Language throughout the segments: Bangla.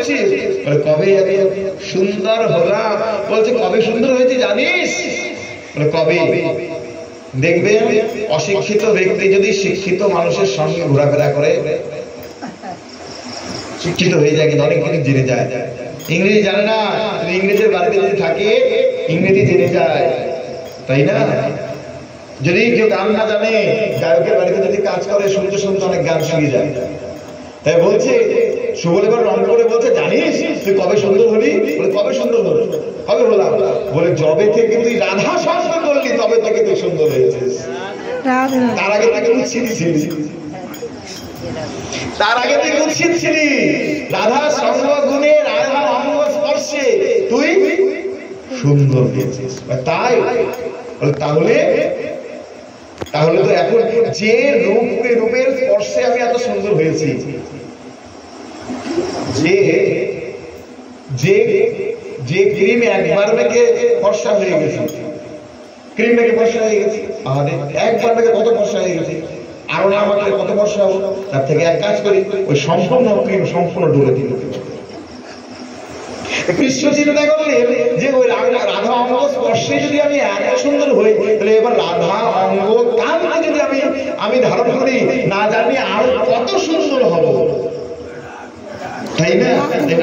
করছিস? বলে কবে এত সুন্দর হলাম। বলছে কবে সুন্দর হয়েছে জানিস? বলে কবে? দেখবে অশিক্ষিত ব্যক্তি যদি শিক্ষিত মানুষের সঙ্গে ঘোরাফেরা করে শিক্ষিত হয়ে যায়, কিন্তু অনেক কিছু জেনে যায়। ইংরেজি জানে না, ইংরেজের বাড়িতে যদি থাকে ইংরেজি জেনে যায়, তাই না? যদি কেউ গান না জানে, গায়কের বাড়িতে যদি কাজ করে শুনতে শুনতে অনেক গান শিখে যায়। তাই বলছে সুবল এবার রং করে বলছে জানিস তুই কবে সুন্দর হলি? বলে কবে সুন্দর হলো? কবে হলাম? বলে যবে থেকে তুই রাধা সঙ্গ করলি তবে থেকে তুই সুন্দর হয়েছিস। তার আগে তাকে উচ্ছিত ছিলি, তার আগে তুই উচ্ছিত ছিলি। রাধা সঙ্গ গুণে, রাধা অঙ্গ স্পর্শে তুই সুন্দর হয়েছিস। তাই তাহলে তাহলে তো এখন যে রূপের স্পর্শে আমি এত সুন্দর হয়েছি, যে যে যে ক্রিম একবার মেখে ফর্সা হয়ে গেছে, ক্রিম মেখে ফর্সা হয়ে গেছে, আমাদের একবার মেখে কত ফর্সা হয়ে গেছে, আরো না মাখলে কত ফর্সা হবো। তার থেকে এক কাজ করি, ওই সম্পূর্ণ ক্রিম সম্পূর্ণ ডুবে দিল। কৃষ্ণ চিন্তা করলেন যে ওই রাধা অঙ্গ স্পর্শে যদি আমি এত সুন্দর হই, তাহলে এবার রাধা অঙ্গ কানকে যদি আমি ধারণ করি, না জানি আরো কত সুন্দর হব, তাই না?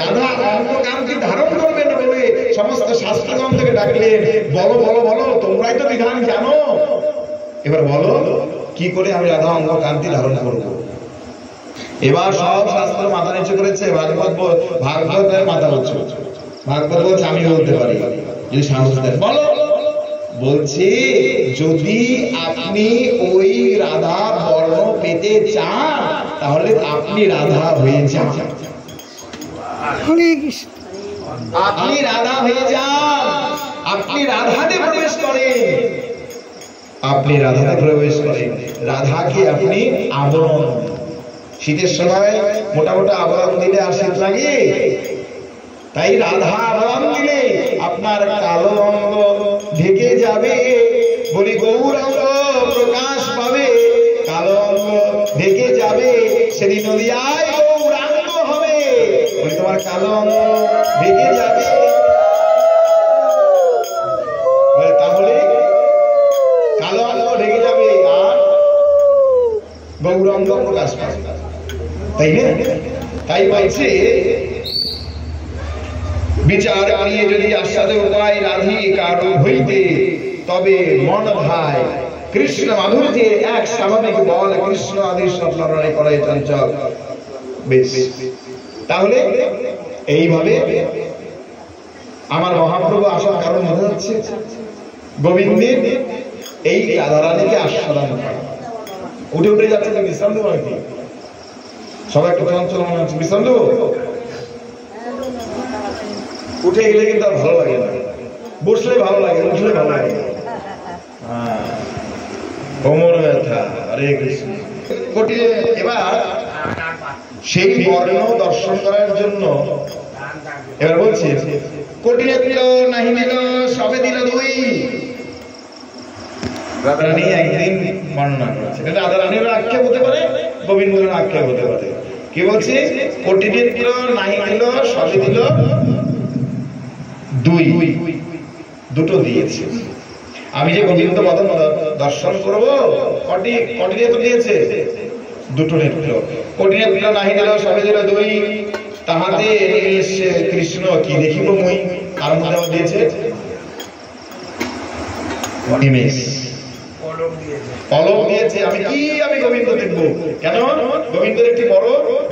রাধা অঙ্গ কানকে ধারণ করবে না বলে সমস্ত শাস্ত্রগণ থেকে ডাকলেন, বলো বলো বলো, তোমরাই তো বিধান জানো, এবার বলো কি করে আমি রাধা অঙ্গ কান্তি ধারণ করবো। এবার সব শাস্ত্র মাথা নিচু করেছে, ভাগবতের মাথা উঁচু। ভাগবত বলছে আমি বলতে পারি যদি সাহস দেন বলো। বলছি যদি আপনি ওই রাধা বর্ণ পেতে চান তাহলে আপনি রাধা হয়ে যান, আপনি রাধা হয়ে যান, আপনি রাধাতে প্রবেশ করেন, আপনি রাধাতে প্রবেশ করেন। রাধাকে আপনি আবরণ, শীতের সময় মোটা মোটা আবরণ দিলে আর শীত লাগে, তাই রাধা আবরণ দিলে আপনার কালো অঙ্গ ঢেকে যাবে। বলি গৌরাঙ্গ প্রকাশ পাবে, কালো অঙ্গ ঢেকে যাবে, সেদিন নদিয়ায় গৌরাঙ্গ হবে। বলি তোমার কালো অঙ্গ ঢেকে যাবে, তাহলে কালো অঙ্গ ঢেকে যাবে আর গৌরাঙ্গ প্রকাশ পাবে, তাই না? তাই বলছে বিচার করিয়ে যদি আস্বাদে উপায় রাধি কারো হইতে, তবে মন ভাই কৃষ্ণ মাধুর্যে এক স্বাভাবিক বল, কৃষ্ণ আদেশ লড়াই করে চঞ্চল। বেশ, তাহলে এইভাবে আমার মহাপ্রভু আসার কারণ বোঝা যাচ্ছে, গোবিন্দের এই রাধারানীকে আস্বাদন করা। উঠে উঠে যাচ্ছে তো বিশ্রাম দেবো নাকি? সবাই একটু চঞ্চল মনে হচ্ছে, বিশ্রাম দেবো? উঠে গেলে কিন্তু আর ভালো লাগে না, বসলে ভালো লাগে, উঠলে ভালো লাগে। কোমর ব্যথা, হরে কৃষ্ণ। এবার সেই বর্ণ দর্শন করার জন্য এবার বলছে কোটি নেত্র নাহি নিল সবে দিল দুই। রাধারানী একদিন বর্ণনা করেছে, এটা রাধারানীর আক্ষেপ হতে পারে, গোবিন্দের আক্ষেপ হতে পারে। কি বলছে? কোটি নেত্র নাহি দিল সবে দিল দুই, দুটো দিয়েছে। আমি যে গোবিন্দ বদন দর্শন করব, কটি নেত্র দিয়েছে? দুটো নেত্র। কোটি নেত্র নাহি দিল সবে দিল দুই, তাহাতে কৃষ্ণ কি দেখিব মুই। তার মধ্যে দিয়েছে পলক দিয়েছে। আমি গোবিন্দ দেখবো কেন? গোবিন্দের একটি বড়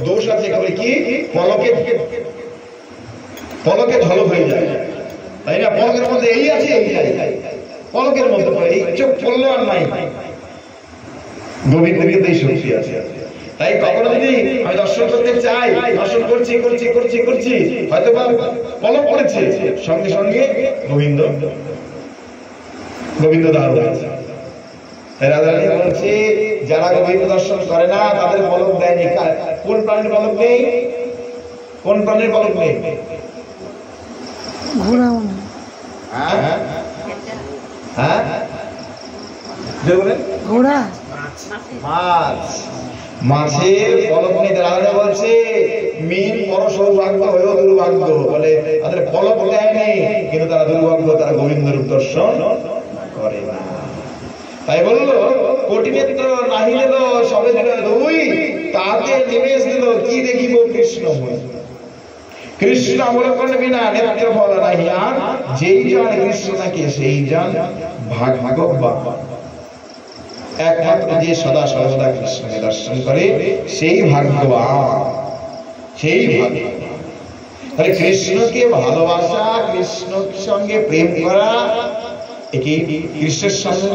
দোষ আছে, কি? পলকে ঝলক হয়ে যায়, তাই না? পলকের মধ্যে এই আছে, এই যায়, পলকের মধ্যে এই চোখ পড়লো আর নাই। গোবিন্দের কিন্তু এই শক্তি আছে। তাই কখনো যদি আমি দর্শন করতে চাই, দর্শন করছি করছি করছি করছি, হয়তো পলক পড়েছে, সঙ্গে সঙ্গে গোবিন্দ দাঁড় হয়েছে। তাই রাধারানী বলছে যারা গোবিন্দ দর্শন করে না তাদের পলক দেয়নি। কোন প্রাণীর পলক নেই? কোন প্রাণীর পলক নেই? ঘোড়া, ঘোড়া, মাছ। মাছের পলক নিতে রাধা বলছে মিন বড় সৌভাগ্য হয়েও দুর্ভাগ্য, বলে তাদের পলক দেয়নি কিন্তু তারা দুর্ভাগ্য, তারা গোবিন্দ রূপ দর্শন করে না। তাই বললো কোটি নেত্র নাহি দিল সবে দিল দুই, তাতে নিমেষ দিল কি দেখিব কৃষ্ণ হই। কৃষ্ণ অবলম্বন বিনা নেত্র ফল নাহি আর, যেই জন কৃষ্ণ নাকি সেই জন ভাগ্যবান। একমাত্র যে সদা সর্বদা কৃষ্ণকে দর্শন করে সেই ভাগ্যবান, সেই ভাগ্য। তাহলে কৃষ্ণকে ভালোবাসা, কৃষ্ণের সঙ্গে প্রেম করা, একে কৃষ্ণের সঙ্গে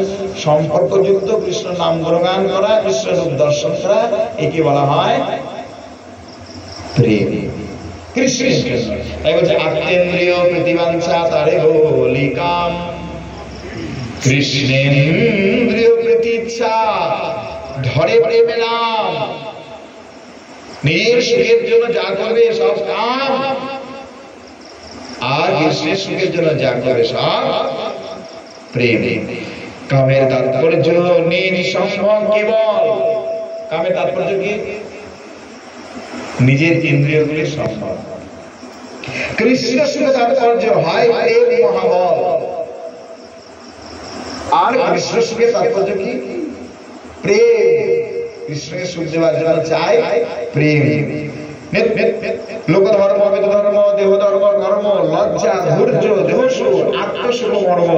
সম্পর্কযুক্ত, কৃষ্ণ নাম গুণগান করা, কৃষ্ণ রূপ দর্শন করা, একে বলা হয় প্রেম কৃষ্ণের জন্য। তাই বলছে আত্মেন্দ্রিয় প্রতিবাঞ্ছা তারে বলি কাম, কৃষ্ণেন্দ্রিয় প্রতিচ্ছা ধরে প্রেমে নাম। নিজের সুখের জন্য যা করবে সব কাম, আর কৃষ্ণের সুখের জন্য যা করবে সব প্রেম। কামের তাৎপর্য নিঃসম্ভব কেবল। কামের তাৎপর্য কি? নিজের ইন্দ্রিয়গুলির সম্ভব। কৃষ্ণ সুখে তাৎপর্য হয় প্রেম মহাবল। আর কৃষ্ণ সুখের তাৎপর্য কি? প্রেম। কৃষ্ণকে সুখ দেওয়ার জন্য চাই প্রেম। লোক ধর্ম, বেদ ধর্ম, দেহ ধর্ম, কর্ম, লজ্জা, ধৈর্য, দেহসুখ, আত্মসুখ, মর্ম,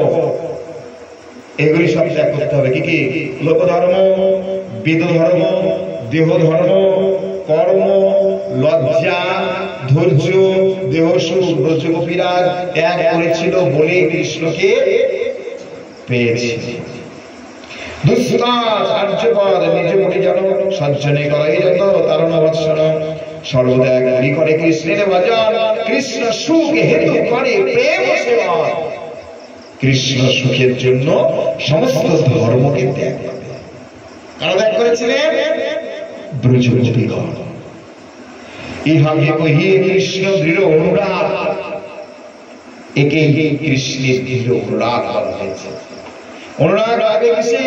এগুলি সব ত্যাগ করতে হবে। কি কি? লোক ধর্ম, বেদ ধর্ম, দেহ ধর্ম, কর্ম, লজ্জা, ধৈর্য, দেহসুখ, ব্রজগোপীরাগ ত্যাগ করেছিল বলে কৃষ্ণকে পেয়েছে। দুষ্কার আর্যপদ নিজ মুখে যেন সজ্জনে করাই যত তারণ বৎসর, সর্বদা গুলি করে কৃষ্ণের ভজন, কৃষ্ণ সুখ হেতু করে প্রেম সেবা। কৃষ্ণ সুখের জন্য সমস্ত ধর্মকে ত্যাগ করে। কারা ত্যাগ করেছিলেন? ব্রজগোপীগণ। ইহাকে কহিয়ে কৃষ্ণ দৃঢ় অনুরাগ, একেই কৃষ্ণের দৃঢ় অনুরাগ করা হয়েছে। অনুরাগ আগে কিসে?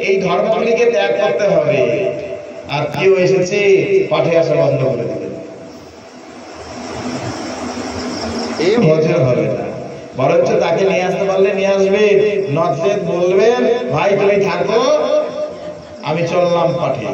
এই ধর্মগুলিকে ত্যাগ করতে হবে। আর কেউ এসেছে পাঠে আসা বন্ধ করে দেবে, এই ভজন হবে না। বরঞ্চ তাকে নিয়ে আসতে পারলে নিয়ে আসবে, নচেত বলবেন ভাই তুমি থাকো, আমি চললাম পাঠে।